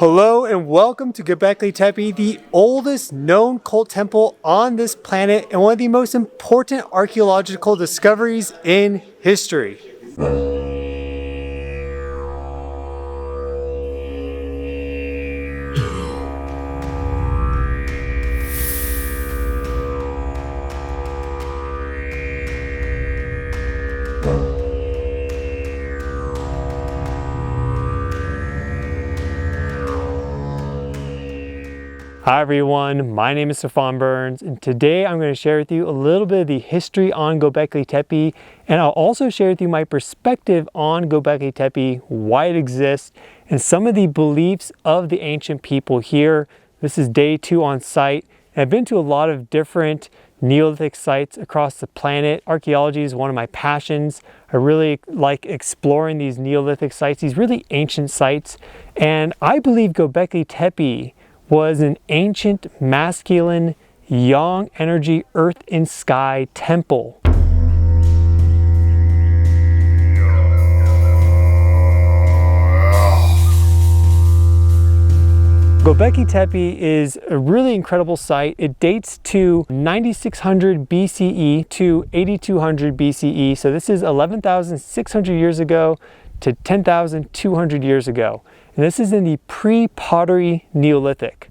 Hello and welcome to Göbekli Tepe, the oldest known cult temple on this planet and one of the most important archaeological discoveries in history. Hi everyone, my name is Stefan Burns, and today I'm going to share with you a little bit of the history on Göbekli Tepe, and I'll also share with you my perspective on Göbekli Tepe, why it exists, and some of the beliefs of the ancient people here. This is day 2 on site, and I've been to a lot of different Neolithic sites across the planet. Archaeology is one of my passions. I really like exploring these Neolithic sites, these really ancient sites, and I believe Göbekli Tepe was an ancient, masculine, yang energy, earth and sky temple. Göbekli Tepe is a really incredible site. It dates to 9600 BCE to 8200 BCE. So this is 11,600 years ago to 10,200 years ago. And this is in the pre-pottery Neolithic.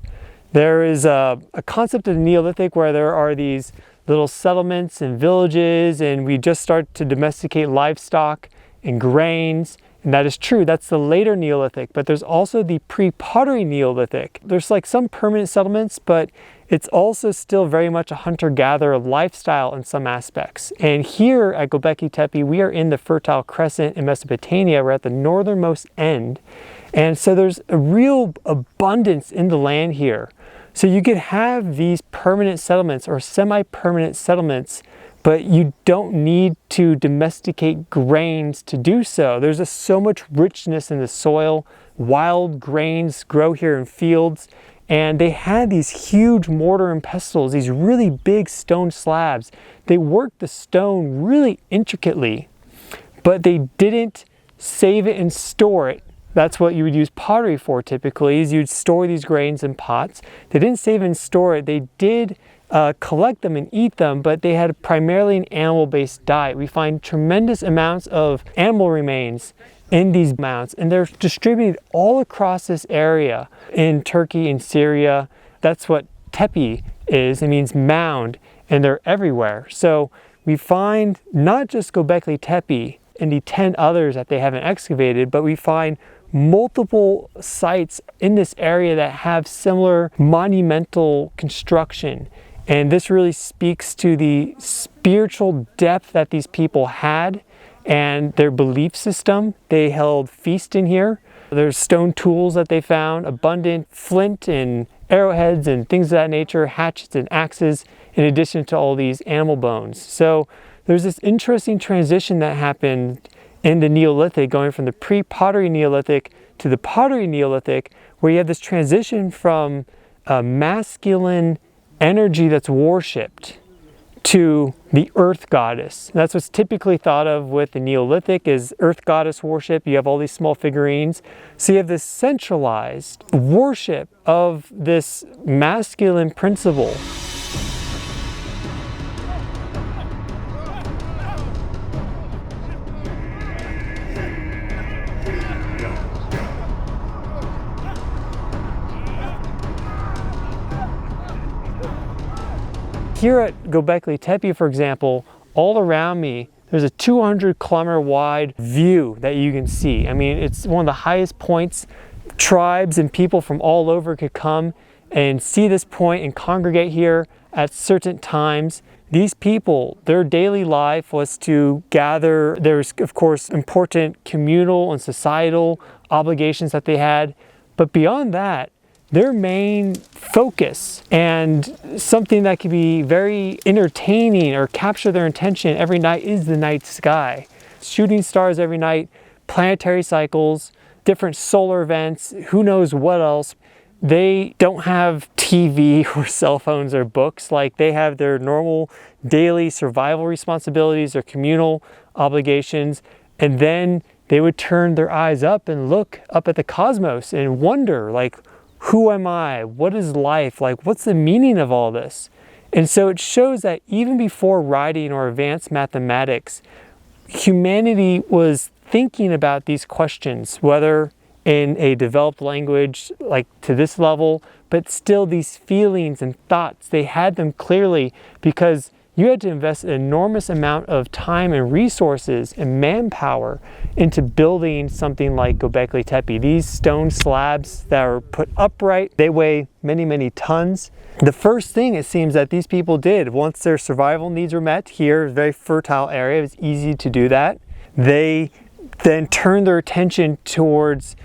There is a concept of the Neolithic where there are these little settlements and villages, and we just start to domesticate livestock and grains. And that is true, that's the later Neolithic, but there's also the pre-pottery Neolithic. There's like some permanent settlements, but it's also still very much a hunter-gatherer lifestyle in some aspects. And here at Göbekli Tepe, we are in the Fertile Crescent in Mesopotamia. We're at the northernmost end. And so there's a real abundance in the land here. So you could have these permanent settlements or semi-permanent settlements, but you don't need to domesticate grains to do so. There's just so much richness in the soil. Wild grains grow here in fields, and they had these huge mortar and pestles, these really big stone slabs. They worked the stone really intricately, but they didn't save it and store it. That's what you would use pottery for typically, is you'd store these grains in pots. They didn't save and store it. They did collect them and eat them, but they had primarily an animal-based diet. We find tremendous amounts of animal remains in these mounds, and they're distributed all across this area in Turkey and Syria. That's what tepe is. It means mound, and they're everywhere. So we find not just Göbekli Tepe and the 10 others that they haven't excavated, but we find multiple sites in this area that have similar monumental construction. And this really speaks to the spiritual depth that these people had and their belief system. They held feast in here. There's stone tools that they found, abundant flint and arrowheads and things of that nature, hatchets and axes, in addition to all these animal bones. So there's this interesting transition that happened in the Neolithic, going from the pre-pottery Neolithic to the pottery Neolithic, where you have this transition from a masculine energy that's worshipped to the earth goddess. That's what's typically thought of with the Neolithic, is earth goddess worship. You have all these small figurines. So you have this centralized worship of this masculine principle. Here at Göbekli Tepe, for example, all around me, there's a 200-kilometer wide view that you can see. I mean, it's one of the highest points. Tribes and people from all over could come and see this point and congregate here at certain times. These people, their daily life was to gather. There's, of course, important communal and societal obligations that they had. But beyond that, their main focus and something that can be very entertaining or capture their attention every night is the night sky. Shooting stars every night, planetary cycles, different solar events, who knows what else. They don't have TV or cell phones or books. Like, they have their normal daily survival responsibilities or communal obligations, and then they would turn their eyes up and look up at the cosmos and wonder, like, who am I? What is life? Like, what's the meaning of all this? And so it shows that even before writing or advanced mathematics, humanity was thinking about these questions, whether in a developed language like to this level, but still these feelings and thoughts, they had them clearly because you had to invest an enormous amount of time and resources and manpower into building something like Göbekli Tepe. These stone slabs that are put upright, they weigh many, many tons. The first thing it seems that these people did, once their survival needs were met here, a very fertile area, it was easy to do that. They then turned their attention towards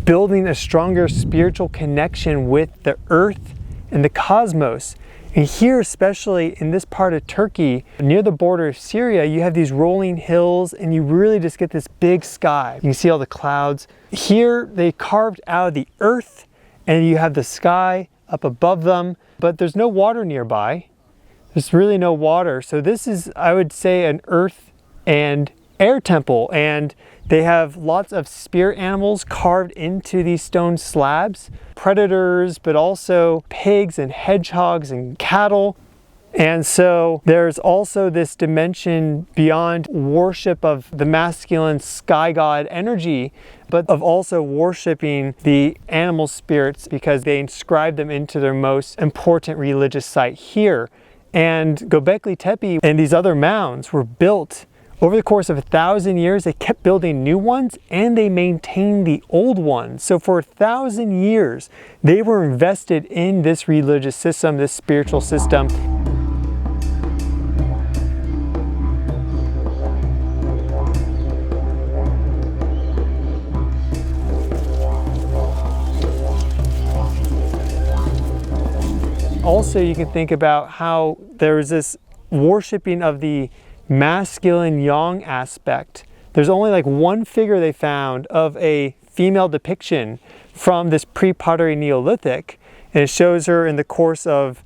building a stronger spiritual connection with the earth and the cosmos. And here, especially in this part of Turkey, near the border of Syria, you have these rolling hills and you really just get this big sky. You can see all the clouds. Here, they carved out of the earth and you have the sky up above them, but there's no water nearby. There's really no water. So this is, I would say, an earth and air temple, and they have lots of spirit animals carved into these stone slabs, predators, but also pigs and hedgehogs and cattle. And so there's also this dimension beyond worship of the masculine sky god energy, but of also worshiping the animal spirits because they inscribe them into their most important religious site here. And Göbekli Tepe and these other mounds were built over the course of 1,000 years. They kept building new ones and they maintained the old ones. So for 1,000 years, they were invested in this religious system, this spiritual system. Also, you can think about how there's this worshiping of the masculine yang aspect. There's only like one figure they found of a female depiction from this pre-pottery Neolithic, and it shows her in the course of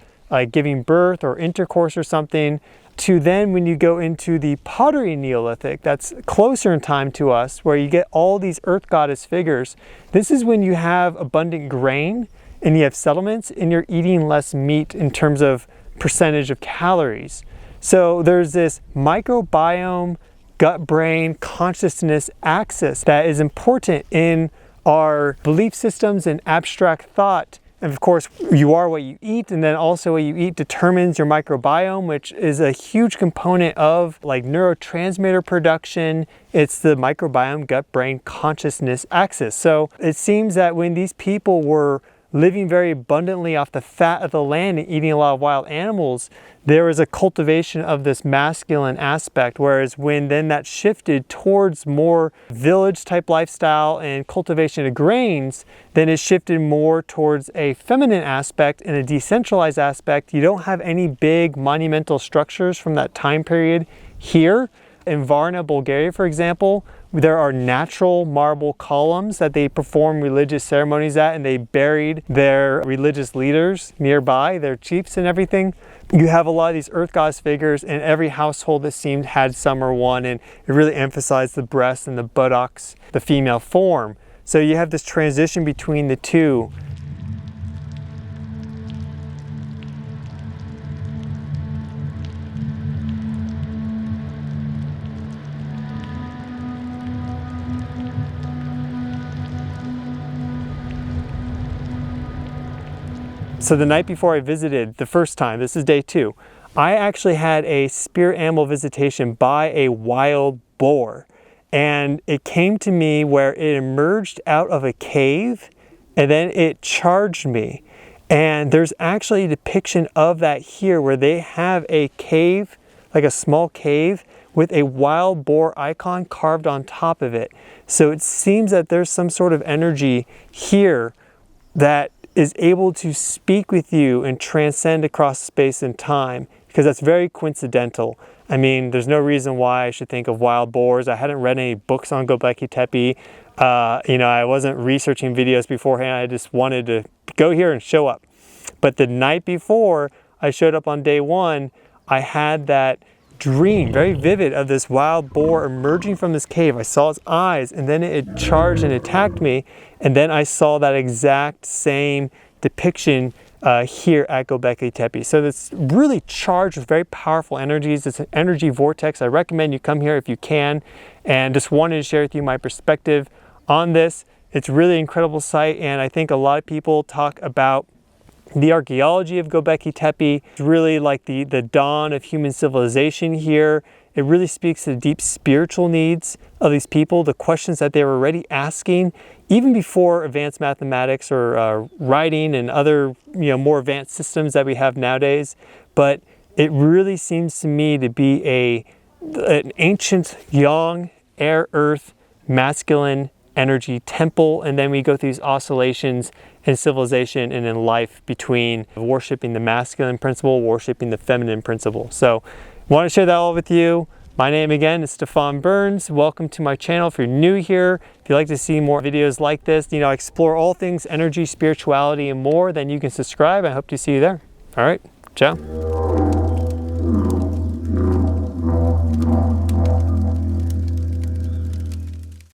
giving birth or intercourse or something, to then when you go into the pottery Neolithic, that's closer in time to us, where you get all these earth goddess figures. This is when you have abundant grain and you have settlements and you're eating less meat in terms of percentage of calories. So there's this microbiome, gut-brain consciousness axis that is important in our belief systems and abstract thought. And of course, you are what you eat, and then also what you eat determines your microbiome, which is a huge component of like neurotransmitter production. It's the microbiome, gut-brain consciousness axis. So it seems that when these people were living very abundantly off the fat of the land and eating a lot of wild animals, there was a cultivation of this masculine aspect, whereas when then that shifted towards more village type lifestyle and cultivation of grains, then it shifted more towards a feminine aspect and a decentralized aspect. You don't have any big monumental structures from that time period here. In Varna, Bulgaria, for example, there are natural marble columns that they perform religious ceremonies at, and they buried their religious leaders nearby, their chiefs and everything. You have a lot of these earth goddess figures, and every household that seemed had some or one, and it really emphasized the breasts and the buttocks, the female form. So you have this transition between the two. So the night before I visited the first time, this is day 2, I actually had a spirit animal visitation by a wild boar. And it came to me where it emerged out of a cave and then it charged me. And there's actually a depiction of that here where they have a cave, like a small cave, with a wild boar icon carved on top of it. So it seems that there's some sort of energy here that is able to speak with you and transcend across space and time, because that's very coincidental. I mean, there's no reason why I should think of wild boars. I hadn't read any books on Göbekli Tepe. I wasn't researching videos beforehand. I just wanted to go here and show up. But the night before I showed up on day 1, I had that dream, very vivid, of this wild boar emerging from this cave. I saw its eyes, and then it charged and attacked me, and then I saw that exact same depiction here at Göbekli Tepe. So it's really charged with very powerful energies. It's an energy vortex. I recommend you come here if you can, and just wanted to share with you my perspective on this. It's a really incredible site, and I think a lot of people talk about the archaeology of Göbekli Tepe. It's really like the dawn of human civilization here. It really speaks to the deep spiritual needs of these people, the questions that they were already asking even before advanced mathematics or writing and other more advanced systems that we have nowadays. But it really seems to me to be an ancient yang, air, earth, masculine energy temple, and then we go through these oscillations in civilization and in life between worshiping the masculine principle, worshiping the feminine principle. So I want to share that all with you. My name again is Stefan Burns. Welcome to my channel. If you're new here, if you'd like to see more videos like this, I explore all things energy, spirituality, and more, then you can subscribe. I hope to see you there. All right, ciao.